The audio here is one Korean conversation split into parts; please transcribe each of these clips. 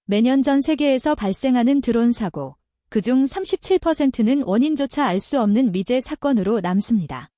매년 전 세계에서 발생하는 드론 사고, 그중 37%는 원인조차 알 수 없는 미제 사건으로 남습니다.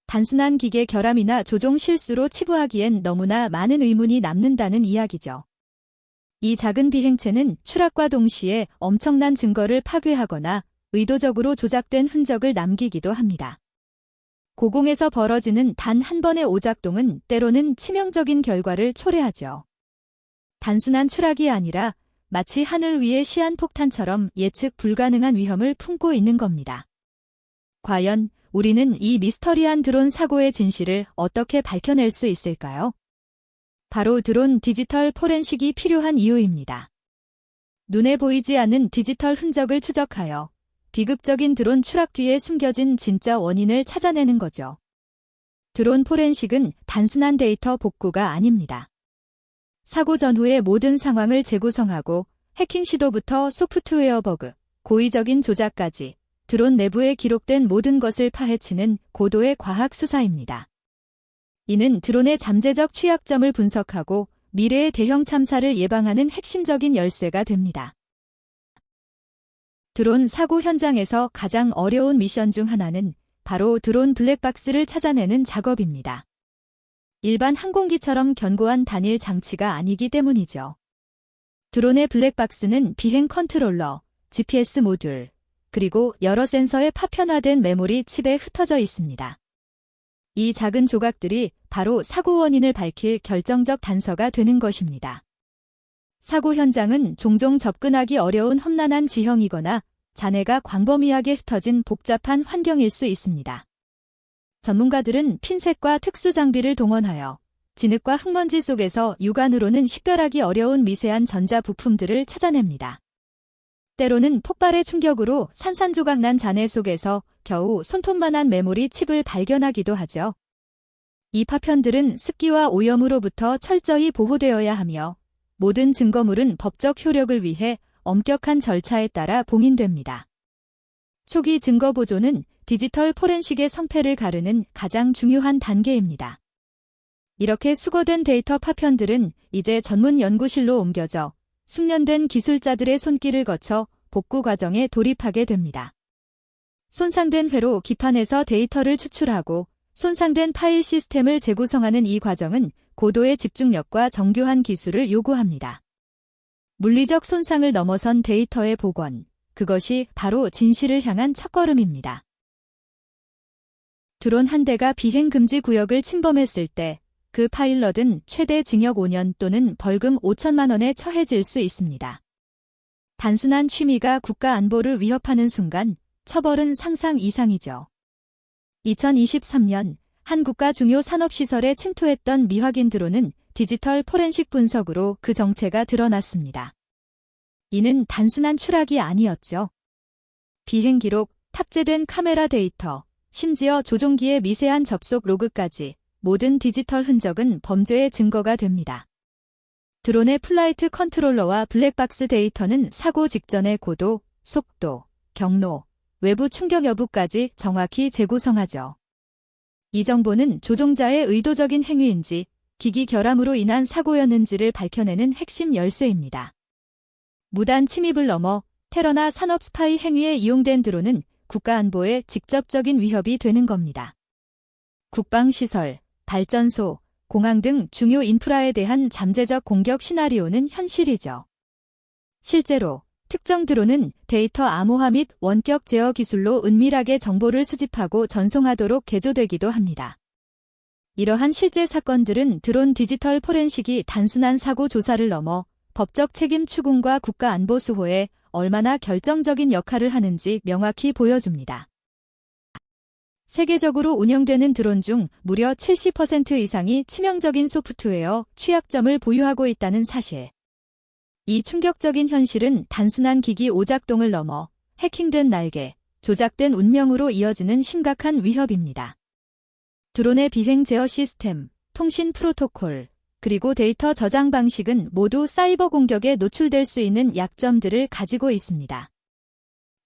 단순한 기계 결함이나 조종 실수로 치부하기엔 너무나 많은 의문이 남는다는 이야기죠. 이 작은 비행체는 추락과 동시에 엄청난 증거를 파괴하거나 의도적으로 조작된 흔적을 남기기도 합니다. 고공에서 벌어지는 단 한 번의 오작동은 때로는 치명적인 결과를 초래하죠. 단순한 추락이 아니라 마치 하늘 위의 시한폭탄처럼 예측 불가능한 위험을 품고 있는 겁니다. 과연 우리는 이 미스터리한 드론 사고의 진실을 어떻게 밝혀낼 수 있을까요? 바로 드론 디지털 포렌식이 필요한 이유입니다. 눈에 보이지 않는 디지털 흔적을 추적하여 비극적인 드론 추락 뒤에 숨겨진 진짜 원인을 찾아내는 거죠. 드론 포렌식은 단순한 데이터 복구가 아닙니다. 사고 전후의 모든 상황을 재구성하고 해킹 시도부터 소프트웨어 버그, 고의적인 조작까지 드론 내부에 기록된 모든 것을 파헤치는 고도의 과학 수사입니다. 이는 드론의 잠재적 취약점을 분석하고 미래의 대형 참사를 예방하는 핵심적인 열쇠가 됩니다. 드론 사고 현장에서 가장 어려운 미션 중 하나는 바로 드론 블랙박스를 찾아내는 작업입니다. 일반 항공기처럼 견고한 단일 장치가 아니기 때문이죠. 드론의 블랙박스는 비행 컨트롤러, GPS 모듈, 그리고 여러 센서의 파편화된 메모리 칩에 흩어져 있습니다. 이 작은 조각들이 바로 사고 원인을 밝힐 결정적 단서가 되는 것입니다. 사고 현장은 종종 접근하기 어려운 험난한 지형이거나 잔해가 광범위하게 흩어진 복잡한 환경일 수 있습니다. 전문가들은 핀셋과 특수 장비를 동원하여 진흙과 흙먼지 속에서 육안으로는 식별하기 어려운 미세한 전자 부품들을 찾아냅니다. 때로는 폭발의 충격으로 산산조각 난 잔해 속에서 겨우 손톱만한 메모리 칩을 발견하기도 하죠. 이 파편들은 습기와 오염으로부터 철저히 보호되어야 하며 모든 증거물은 법적 효력을 위해 엄격한 절차에 따라 봉인됩니다. 초기 증거 보존은 디지털 포렌식의 성패를 가르는 가장 중요한 단계입니다. 이렇게 수거된 데이터 파편들은 이제 전문 연구실로 옮겨져 숙련된 기술자들의 손길을 거쳐 복구 과정에 돌입하게 됩니다. 손상된 회로 기판에서 데이터를 추출하고 손상된 파일 시스템을 재구성하는 이 과정은 고도의 집중력과 정교한 기술을 요구합니다. 물리적 손상을 넘어선 데이터의 복원, 그것이 바로 진실을 향한 첫걸음입니다. 드론 한 대가 비행 금지 구역을 침범했을 때 그 파일럿은 최대 징역 5년 또는 벌금 5천만 원에 처해질 수 있습니다. 단순한 취미가 국가 안보를 위협하는 순간 처벌은 상상 이상이죠. 2023년 한 국가 중요 산업시설에 침투했던 미확인 드론은 디지털 포렌식 분석으로 그 정체가 드러났습니다. 이는 단순한 추락이 아니었죠. 비행 기록, 탑재된 카메라 데이터, 심지어 조종기의 미세한 접속 로그까지 모든 디지털 흔적은 범죄의 증거가 됩니다. 드론의 플라이트 컨트롤러와 블랙박스 데이터는 사고 직전의 고도, 속도, 경로, 외부 충격 여부까지 정확히 재구성하죠. 이 정보는 조종자의 의도적인 행위인지 기기 결함으로 인한 사고였는지를 밝혀내는 핵심 열쇠입니다. 무단 침입을 넘어 테러나 산업 스파이 행위에 이용된 드론은 국가 안보에 직접적인 위협이 되는 겁니다. 국방시설, 발전소, 공항 등 중요 인프라에 대한 잠재적 공격 시나리오는 현실이죠. 실제로 특정 드론은 데이터 암호화 및 원격 제어 기술로 은밀하게 정보를 수집하고 전송하도록 개조되기도 합니다. 이러한 실제 사건들은 드론 디지털 포렌식이 단순한 사고 조사를 넘어 법적 책임 추궁과 국가 안보 수호에 얼마나 결정적인 역할을 하는지 명확히 보여줍니다. 세계적으로 운영되는 드론 중 무려 70% 이상이 치명적인 소프트웨어 취약점을 보유하고 있다는 사실. 이 충격적인 현실은 단순한 기기 오작동을 넘어 해킹된 날개, 조작된 운명으로 이어지는 심각한 위협입니다. 드론의 비행 제어 시스템, 통신 프로토콜, 그리고 데이터 저장 방식은 모두 사이버 공격에 노출될 수 있는 약점들을 가지고 있습니다.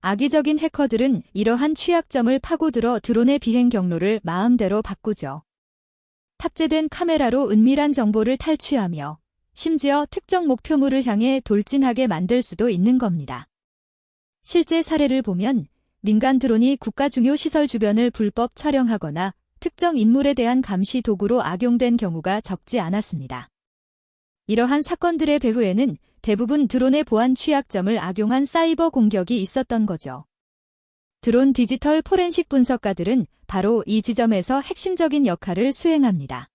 악의적인 해커들은 이러한 취약점을 파고들어 드론의 비행 경로를 마음대로 바꾸죠. 탑재된 카메라로 은밀한 정보를 탈취하며 심지어 특정 목표물을 향해 돌진하게 만들 수도 있는 겁니다. 실제 사례를 보면 민간 드론이 국가 중요 시설 주변을 불법 촬영하거나 특정 인물에 대한 감시 도구로 악용된 경우가 적지 않았습니다. 이러한 사건들의 배후에는 대부분 드론의 보안 취약점을 악용한 사이버 공격이 있었던 거죠. 드론 디지털 포렌식 분석가들은 바로 이 지점에서 핵심적인 역할을 수행합니다.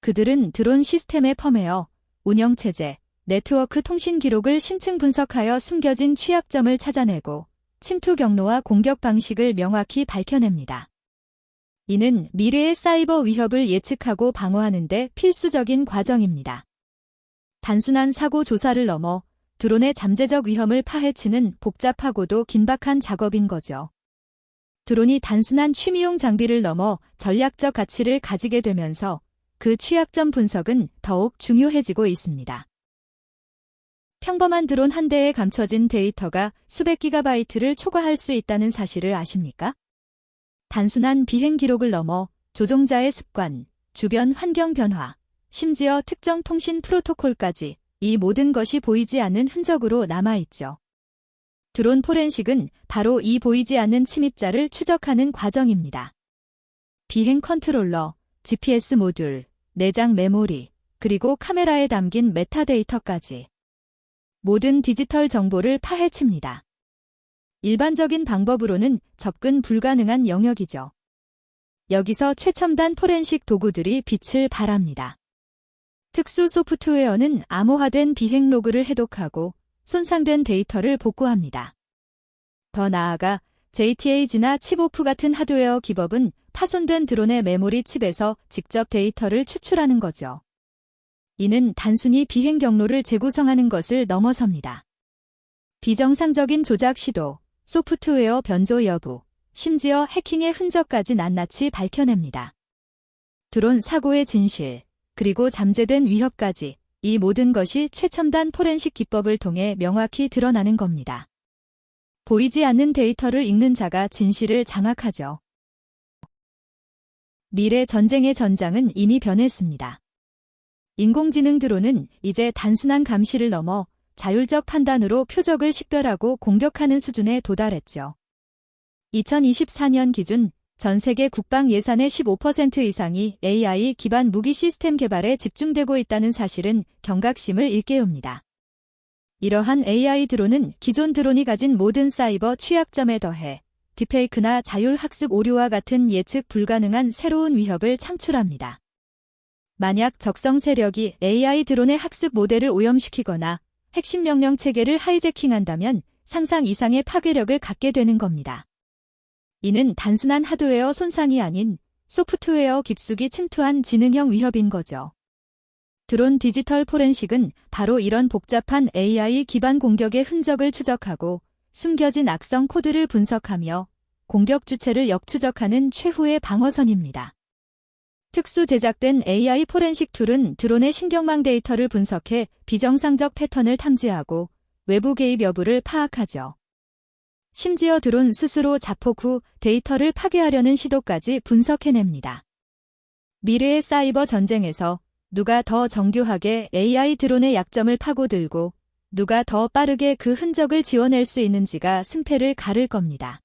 그들은 드론 시스템의 펌웨어, 운영체제, 네트워크 통신 기록을 심층 분석하여 숨겨진 취약점을 찾아내고 침투 경로와 공격 방식을 명확히 밝혀냅니다. 이는 미래의 사이버 위협을 예측하고 방어하는 데 필수적인 과정입니다. 단순한 사고 조사를 넘어 드론의 잠재적 위험을 파헤치는 복잡하고도 긴박한 작업인 거죠. 드론이 단순한 취미용 장비를 넘어 전략적 가치를 가지게 되면서 그 취약점 분석은 더욱 중요해지고 있습니다. 평범한 드론 한 대에 감춰진 데이터가 수백 기가바이트를 초과할 수 있다는 사실을 아십니까? 단순한 비행 기록을 넘어 조종자의 습관, 주변 환경 변화, 심지어 특정 통신 프로토콜까지 이 모든 것이 보이지 않는 흔적으로 남아있죠. 드론 포렌식은 바로 이 보이지 않는 침입자를 추적하는 과정입니다. 비행 컨트롤러, GPS 모듈, 내장 메모리, 그리고 카메라에 담긴 메타데이터까지 모든 디지털 정보를 파헤칩니다. 일반적인 방법으로는 접근 불가능한 영역이죠. 여기서 최첨단 포렌식 도구들이 빛을 발합니다. 특수 소프트웨어는 암호화된 비행 로그를 해독하고 손상된 데이터를 복구합니다. 더 나아가 JTAG나 칩오프 같은 하드웨어 기법은 파손된 드론의 메모리 칩에서 직접 데이터를 추출하는 거죠. 이는 단순히 비행 경로를 재구성하는 것을 넘어섭니다. 비정상적인 조작 시도, 소프트웨어 변조 여부, 심지어 해킹의 흔적까지 낱낱이 밝혀냅니다. 드론 사고의 진실, 그리고 잠재된 위협까지 이 모든 것이 최첨단 포렌식 기법을 통해 명확히 드러나는 겁니다. 보이지 않는 데이터를 읽는 자가 진실을 장악하죠. 미래 전쟁의 전장은 이미 변했습니다. 인공지능 드론은 이제 단순한 감시를 넘어 자율적 판단으로 표적을 식별하고 공격하는 수준에 도달했죠. 2024년 기준 전 세계 국방 예산의 15% 이상이 AI 기반 무기 시스템 개발에 집중되고 있다는 사실은 경각심을 일깨웁니다. 이러한 AI 드론은 기존 드론이 가진 모든 사이버 취약점에 더해 딥페이크나 자율학습 오류와 같은 예측 불가능한 새로운 위협을 창출합니다. 만약 적성 세력이 AI 드론의 학습 모델을 오염시키거나 핵심 명령 체계를 하이제킹한다면 상상 이상의 파괴력을 갖게 되는 겁니다. 이는 단순한 하드웨어 손상이 아닌 소프트웨어 깊숙이 침투한 지능형 위협인 거죠. 드론 디지털 포렌식은 바로 이런 복잡한 AI 기반 공격의 흔적을 추적하고 숨겨진 악성 코드를 분석하며 공격 주체를 역추적하는 최후의 방어선입니다. 특수 제작된 AI 포렌식 툴은 드론의 신경망 데이터를 분석해 비정상적 패턴을 탐지하고 외부 개입 여부를 파악하죠. 심지어 드론 스스로 자폭 후 데이터를 파괴하려는 시도까지 분석해냅니다. 미래의 사이버 전쟁에서 누가 더 정교하게 AI 드론의 약점을 파고들고 누가 더 빠르게 그 흔적을 지워낼 수 있는지가 승패를 가를 겁니다.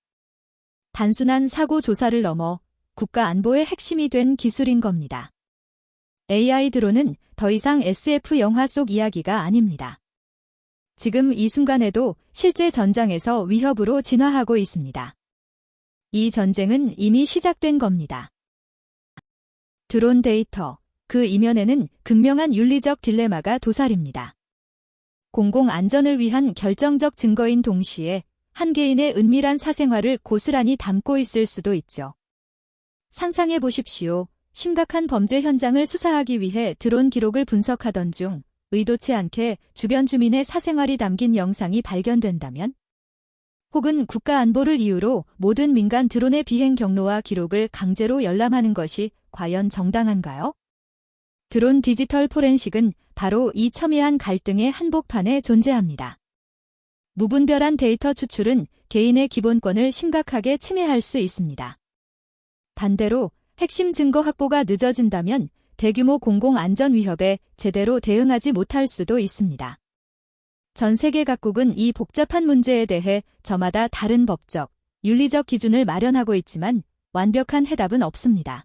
단순한 사고 조사를 넘어 국가 안보의 핵심이 된 기술인 겁니다. AI 드론은 더 이상 SF 영화 속 이야기가 아닙니다. 지금 이 순간에도 실제 전장에서 위협으로 진화하고 있습니다. 이 전쟁은 이미 시작된 겁니다. 드론 데이터, 그 이면에는 극명한 윤리적 딜레마가 도사립니다. 공공 안전을 위한 결정적 증거인 동시에 한 개인의 은밀한 사생활을 고스란히 담고 있을 수도 있죠. 상상해 보십시오. 심각한 범죄 현장을 수사하기 위해 드론 기록을 분석하던 중 의도치 않게 주변 주민의 사생활이 담긴 영상이 발견된다면? 혹은 국가 안보를 이유로 모든 민간 드론의 비행 경로와 기록을 강제로 열람하는 것이 과연 정당한가요? 드론 디지털 포렌식은 바로 이 첨예한 갈등의 한복판에 존재합니다. 무분별한 데이터 추출은 개인의 기본권을 심각하게 침해할 수 있습니다. 반대로 핵심 증거 확보가 늦어진다면 대규모 공공안전 위협에 제대로 대응하지 못할 수도 있습니다. 전 세계 각국은 이 복잡한 문제에 대해 저마다 다른 법적, 윤리적 기준을 마련하고 있지만 완벽한 해답은 없습니다.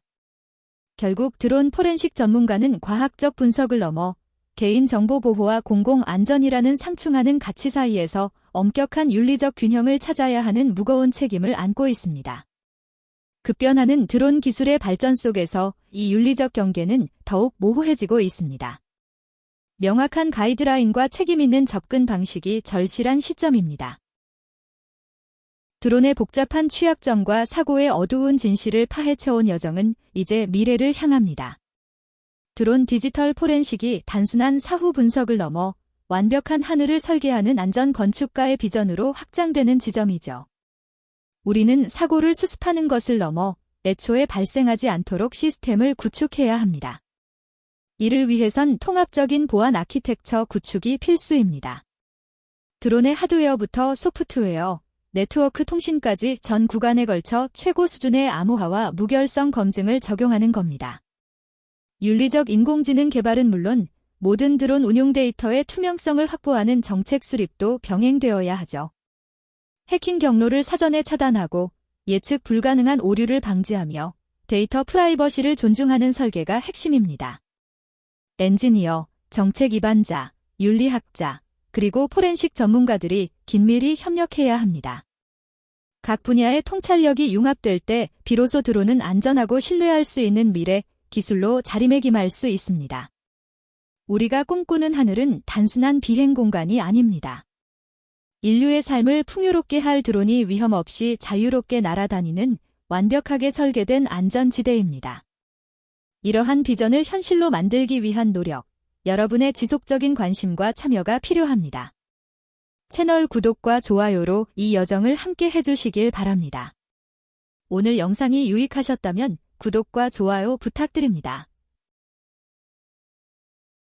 결국 드론 포렌식 전문가는 과학적 분석을 넘어 개인정보 보호와 공공안전이라는 상충하는 가치 사이에서 엄격한 윤리적 균형을 찾아야 하는 무거운 책임을 안고 있습니다. 급변하는 드론 기술의 발전 속에서 이 윤리적 경계는 더욱 모호해지고 있습니다. 명확한 가이드라인과 책임 있는 접근 방식이 절실한 시점입니다. 드론의 복잡한 취약점과 사고의 어두운 진실을 파헤쳐온 여정은 이제 미래를 향합니다. 드론 디지털 포렌식이 단순한 사후 분석을 넘어 완벽한 하늘을 설계하는 안전 건축가의 비전으로 확장되는 지점이죠. 우리는 사고를 수습하는 것을 넘어 애초에 발생하지 않도록 시스템을 구축해야 합니다. 이를 위해선 통합적인 보안 아키텍처 구축이 필수입니다. 드론의 하드웨어부터 소프트웨어, 네트워크 통신까지 전 구간에 걸쳐 최고 수준의 암호화와 무결성 검증을 적용하는 겁니다. 윤리적 인공지능 개발은 물론 모든 드론 운용 데이터의 투명성을 확보하는 정책 수립도 병행되어야 하죠. 해킹 경로를 사전에 차단하고 예측 불가능한 오류를 방지하며 데이터 프라이버시를 존중하는 설계가 핵심입니다. 엔지니어, 정책 입안자, 윤리학자, 그리고 포렌식 전문가들이 긴밀히 협력해야 합니다. 각 분야의 통찰력이 융합될 때 비로소 드론은 안전하고 신뢰할 수 있는 미래 기술로 자리매김할 수 있습니다. 우리가 꿈꾸는 하늘은 단순한 비행 공간이 아닙니다. 인류의 삶을 풍요롭게 할 드론이 위험 없이 자유롭게 날아다니는 완벽하게 설계된 안전지대입니다. 이러한 비전을 현실로 만들기 위한 노력, 여러분의 지속적인 관심과 참여가 필요합니다. 채널 구독과 좋아요로 이 여정을 함께 해주시길 바랍니다. 오늘 영상이 유익하셨다면 구독과 좋아요 부탁드립니다.